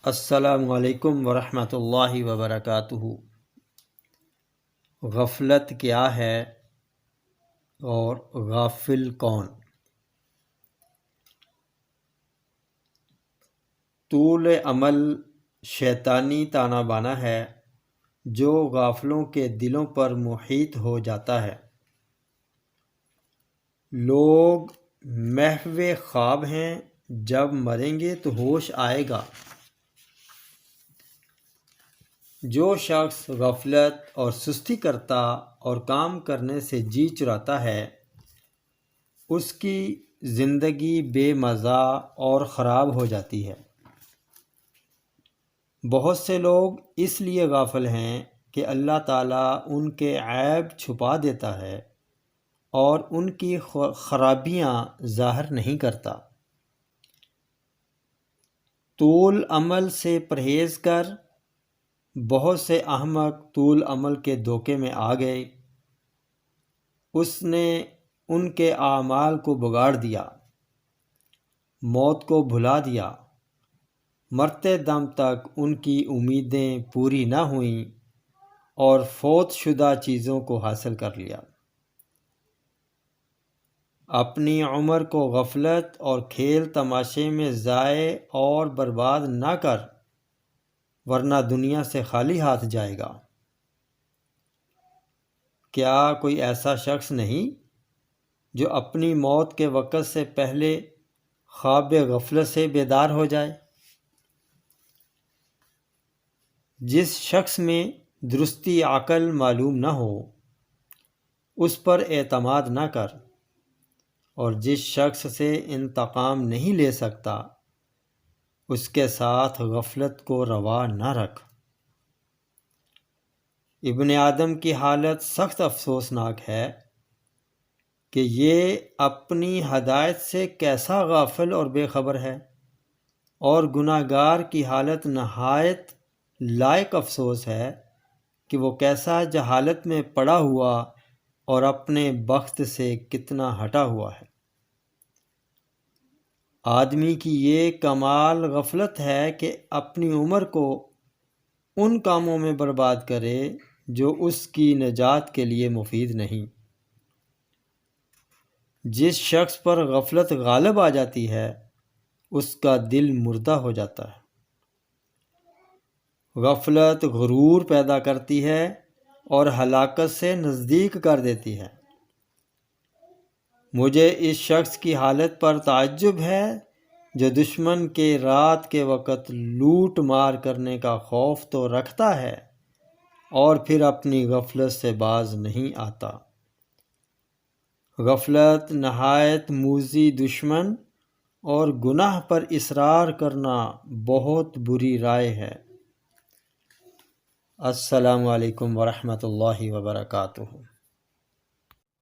السلام علیکم ورحمۃ اللہ وبرکاتہ۔ غفلت کیا ہے اور غافل کون؟ طول عمل شیطانی تانا بانا ہے جو غافلوں کے دلوں پر محیط ہو جاتا ہے۔ لوگ محو خواب ہیں، جب مریں گے تو ہوش آئے گا۔ جو شخص غفلت اور سستی کرتا اور کام کرنے سے جی چراتا ہے، اس کی زندگی بے مزہ اور خراب ہو جاتی ہے۔ بہت سے لوگ اس لیے غافل ہیں کہ اللہ تعالیٰ ان کے عیب چھپا دیتا ہے اور ان کی خرابیاں ظاہر نہیں کرتا۔ طول عمل سے پرہیز کر بہت سے احمق طول عمل کے دھوکے میں آ گئے۔ اس نے ان کے اعمال کو بگاڑ دیا، موت کو بھلا دیا، مرتے دم تک ان کی امیدیں پوری نہ ہوئیں اور فوت شدہ چیزوں کو حاصل کر لیا۔ اپنی عمر کو غفلت اور کھیل تماشے میں ضائع اور برباد نہ کر، ورنہ دنیا سے خالی ہاتھ جائے گا۔ کیا کوئی ایسا شخص نہیں جو اپنی موت کے وقت سے پہلے خواب غفلت سے بیدار ہو جائے؟ جس شخص میں درستی عقل معلوم نہ ہو، اس پر اعتماد نہ کر، اور جس شخص سے انتقام نہیں لے سکتا، اس کے ساتھ غفلت کو روا نہ رکھ۔ ابن آدم کی حالت سخت افسوسناک ہے کہ یہ اپنی ہدایت سے کیسا غافل اور بے خبر ہے، اور گناہ گار کی حالت نہایت لائق افسوس ہے کہ وہ کیسا جہالت میں پڑا ہوا اور اپنے بخت سے کتنا ہٹا ہوا ہے۔ آدمی کی یہ کمال غفلت ہے کہ اپنی عمر کو ان کاموں میں برباد کرے جو اس کی نجات کے لیے مفید نہیں۔ جس شخص پر غفلت غالب آ جاتی ہے، اس کا دل مردہ ہو جاتا ہے۔ غفلت غرور پیدا کرتی ہے اور ہلاکت سے نزدیک کر دیتی ہے۔ مجھے اس شخص کی حالت پر تعجب ہے جو دشمن کے رات کے وقت لوٹ مار کرنے کا خوف تو رکھتا ہے اور پھر اپنی غفلت سے باز نہیں آتا۔ غفلت نہایت موذی دشمن اور گناہ پر اصرار کرنا بہت بری رائے ہے۔ السلام علیکم ورحمۃ اللہ وبرکاتہ۔